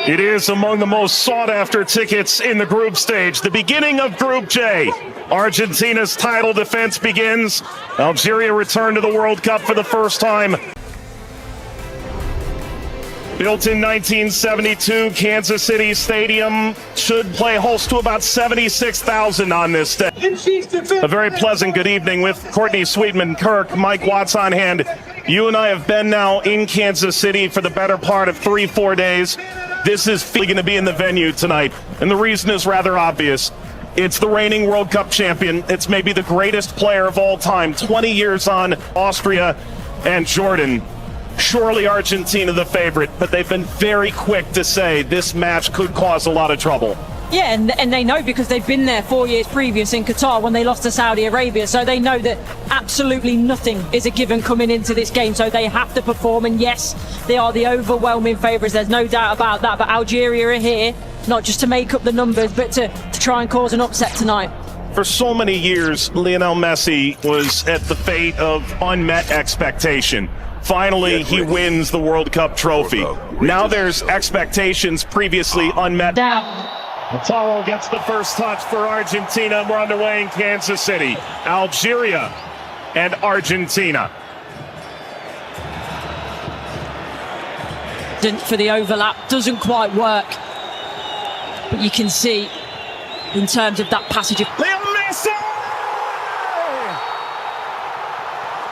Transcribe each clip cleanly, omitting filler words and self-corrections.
It is among the most sought-after tickets in the group stage. The beginning of Group J. Argentina's title defense begins. Algeria returned to the World Cup for the first time. Built in 1972, Kansas City Stadium should play host to about 76,000 on this day. A very pleasant good evening with Courtney Sweetman, Kirk, Mike Watts on hand. You and I have been now in Kansas City for the better part of 3-4 days. This is going to be in the venue tonight, and the reason is rather obvious. It's the reigning World Cup champion. It's maybe the greatest player of all time. 20 years on, Austria and Jordan. Surely Argentina the favorite, but they've been very quick to say this match could cause a lot of trouble. Yeah, and they know because they've been there 4 years previous in Qatar when they lost to Saudi Arabia, so they know that absolutely nothing is a given coming into this game, so they have to perform. And yes, they are the overwhelming favourites, there's no doubt about that, but Algeria are here not just to make up the numbers but to try and cause an upset tonight. For so many years, Lionel Messi was at the fate of unmet expectation. Finally, he wins the World Cup trophy. Now there's expectations previously unmet. Lautaro gets the first touch for Argentina. We're underway in Kansas City. Algeria and Argentina. For the overlap, doesn't quite work. But you can see, in terms of that passage of... Lionel Messi!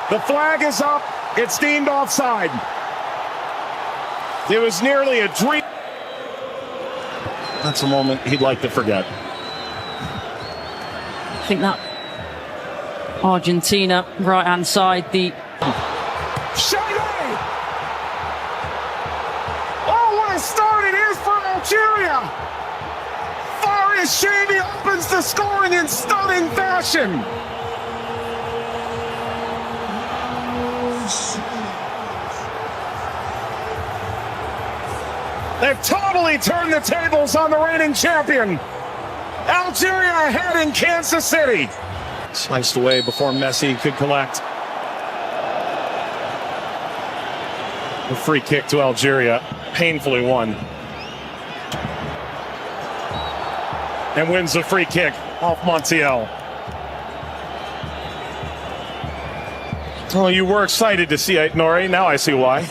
The flag is up. It's deemed offside. It was nearly a dream. That's a moment he'd like to forget. I think that Argentina right-hand side, the... Oh, what a start it is for Algeria! Faris Shady opens the scoring in stunning fashion. They've totally turned the tables on the reigning champion. Algeria ahead in Kansas City. Sliced away before Messi could collect. A free kick to Algeria, painfully won. And wins the free kick off Montiel. Oh, you were excited to see it, Nori. Now I see why.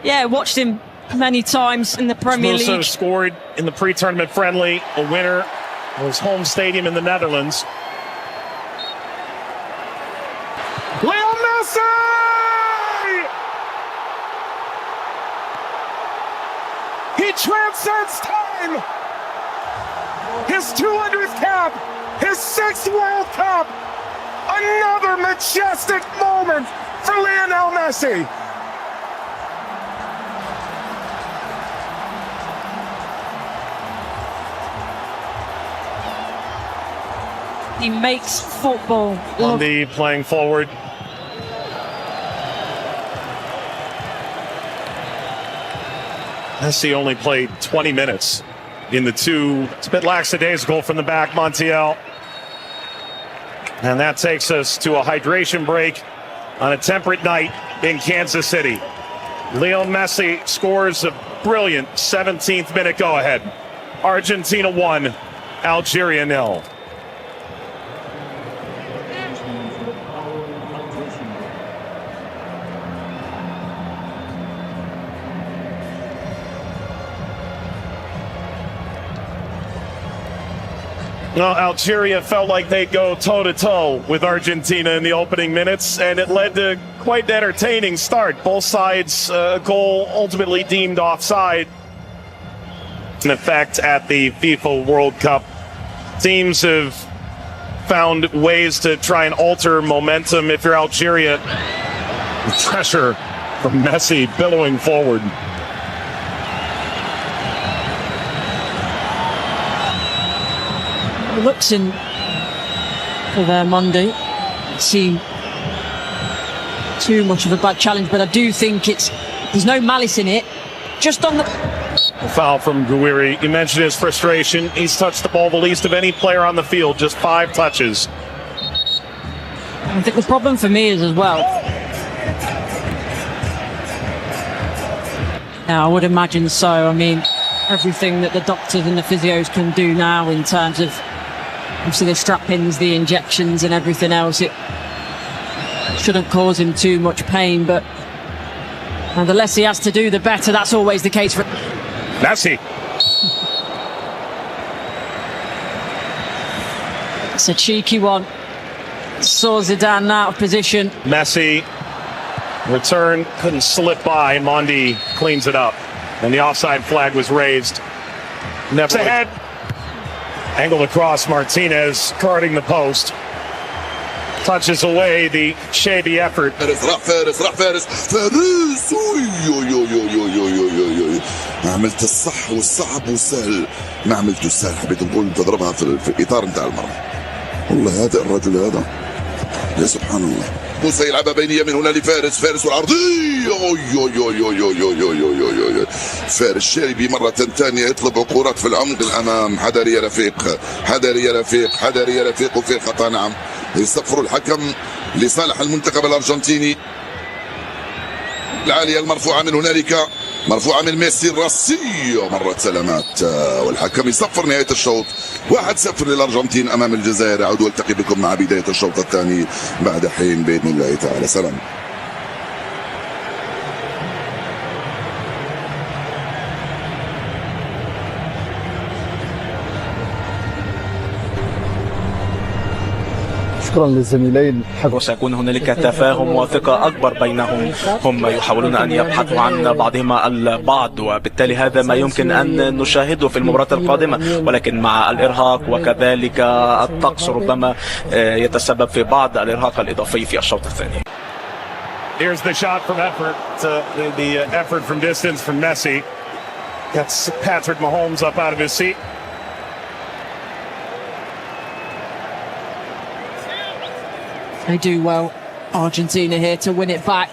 Yeah, watched him many times in the Premier League. Also scored in the pre-tournament friendly, a winner of his home stadium in the Netherlands. Lionel Messi! He transcends time! His 200th cap, his 6th World Cup, another majestic moment for Lionel Messi. He makes football look... Lundy playing forward. Messi only played 20 minutes in the two. It's a bit lackadaisical from the back, Montiel. And that takes us to a hydration break on a temperate night in Kansas City. Lionel Messi scores a brilliant 17th minute go-ahead. Argentina 1, Algeria 0. Well, Algeria felt like they'd go toe-to-toe with Argentina in the opening minutes, and it led to quite an entertaining start. Both sides, a goal ultimately deemed offside. In effect, at the FIFA World Cup, teams have found ways to try and alter momentum. If you're Algeria, pressure from Messi billowing forward. Looks in for their Monday. See too much of a bad challenge, but I do think there's no malice in it. Just on the foul from Gouiri. You mentioned his frustration. He's touched the ball the least of any player on the field, just 5 touches. I think the problem for me is as well. Now, I would imagine so. I mean, everything that the doctors and the physios can do now in terms of obviously the strap-ins, the injections and everything else. It shouldn't cause him too much pain, but the less he has to do, the better. That's always the case for Messi. It's a cheeky one. Saw Zidane out of position. Messi, return, couldn't slip by. Mondi cleans it up. And the offside flag was raised. Never ahead. Angled across, Martinez guarding the post. Touches away the shady effort. فارس ما عملت الصح والصعب والسهل، ما عملته السهل، حبيت نقول تضربها في الاطار نتاع المرمى. والله هذا الرجل هذا يا سبحان الله. موسى يلعبها بينيه من هنا لفارس والعرضيه. فارس شاربي مره ثانيه يطلب كرات في العمق الامام. حذر يا رفيق وفي خطا. نعم يصفر الحكم لصالح المنتخب الارجنتيني. العاليه المرفوعه من هنالك، مرفوعه من ميسي الراسيه، مرت سلامات والحكم يصفر نهايه الشوط. 1-0 للارجنتين امام الجزائر. اعود والتقي بكم مع بدايه الشوط الثاني بعد حين باذن الله تعالى. سلام. شكرا للزميلين. وسيكون هنالك تفاهم وثقة أكبر بينهم. هم يحاولون أن يبحثوا عن بعضهما البعض، وبالتالي هذا ما يمكن أن نشاهده في المباراة القادمة، ولكن مع الإرهاق وكذلك الطقس ربما يتسبب في بعض الإرهاق الإضافي في الشوط الثاني. Here's the shot from effort. The effort from distance from Messi. Gets Patrick Mahomes up out of his seat. They do well, Argentina here, to win it back.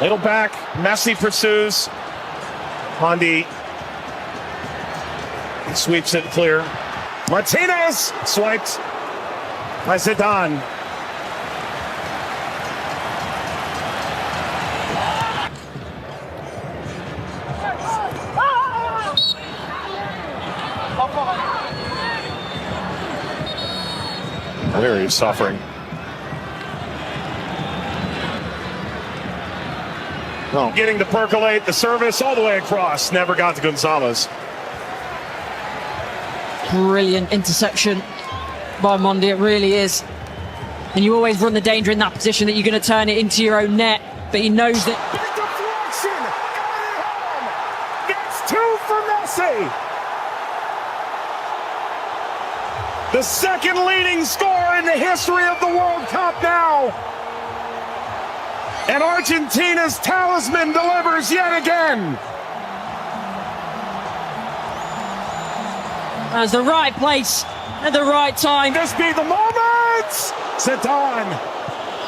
Little back, Messi pursues. Mondi sweeps it clear. Martinez swiped by Zidane. There he's suffering. No. Getting to percolate the service all the way across. Never got to Gonzalez. Brilliant interception by Mondi, it really is. And you always run the danger in that position that you're going to turn it into your own net, but he knows that. Big deflection! Got it home! That's 2 for Messi! The second leading scorer in the history of the World Cup now. And Argentina's talisman delivers yet again. That's the right place at the right time. This be the moment! Zidane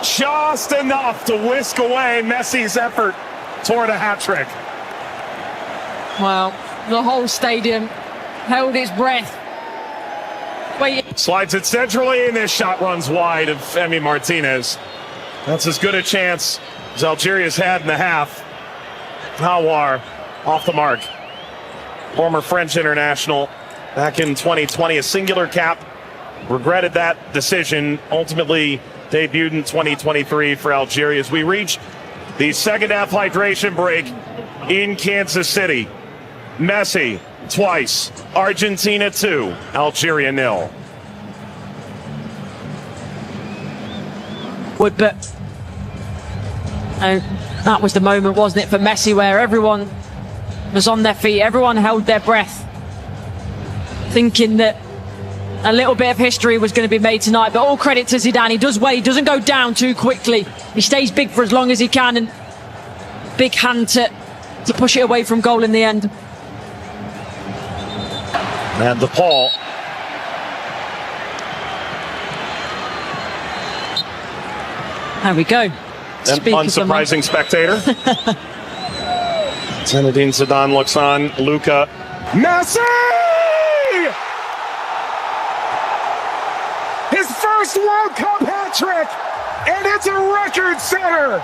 just enough to whisk away Messi's effort toward a hat-trick. Well, the whole stadium held its breath. Slides it centrally, and this shot runs wide of Emi Martinez. That's as good a chance as Algeria's had in the half. Hawar off the mark. Former French international back in 2020, a singular cap. Regretted that decision. Ultimately debuted in 2023 for Algeria as we reach the second half hydration break in Kansas City. Messi twice, Argentina 2, Algeria 0. But that was the moment, wasn't it, for Messi, where everyone was on their feet, everyone held their breath, thinking that a little bit of history was going to be made tonight. But all credit to Zidane. He does well, he doesn't go down too quickly. He stays big for as long as he can, and big hand to push it away from goal in the end. And the Paul. There we go. An unsurprising spectator. Zinedine Zidane looks on. Luka. Messi! His first World Cup hat-trick, and it's a record setter.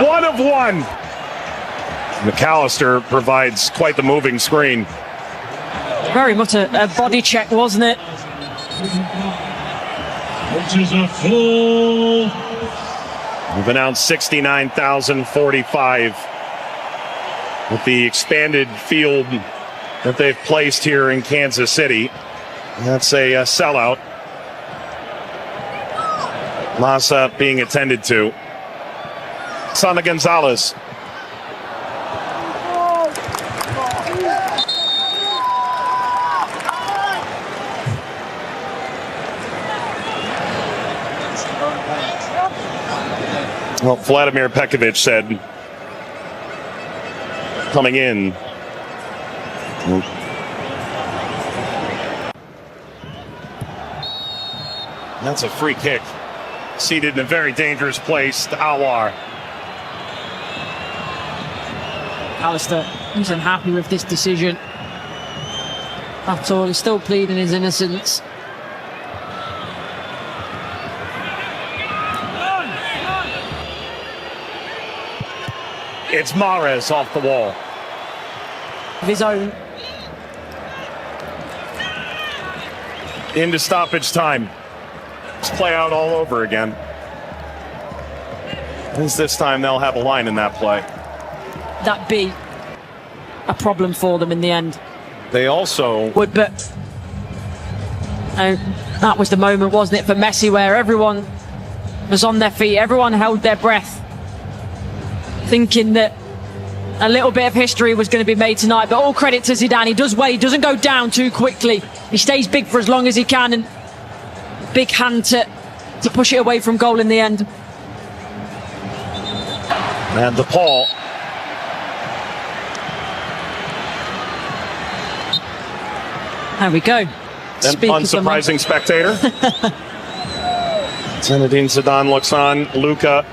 1 of 1. McAllister provides quite the moving screen. Very much a body check, wasn't it? Which is a full. We've announced 69,045 with the expanded field that they've placed here in Kansas City. That's a sellout. Massa being attended to. Sana Gonzalez. Well, Vladimir Pekovic said, coming in. That's a free kick. Seated in a very dangerous place to Awar. Alistair isn't happy with this decision at all. He's still pleading his innocence. It's Mahrez off the wall. Of his own. Into stoppage time. Let's play out all over again. At least this time they'll have a line in that play. That be a problem for them in the end. They also But that was the moment, wasn't it, for Messi, where everyone was on their feet, everyone held their breath, thinking that a little bit of history was going to be made tonight. But all credit to Zidane. He does well. He doesn't go down too quickly. He stays big for as long as he can, and big hand to push it away from goal in the end. and DePaul. There we go. An unsurprising spectator. Zinedine Zidane looks on. Luka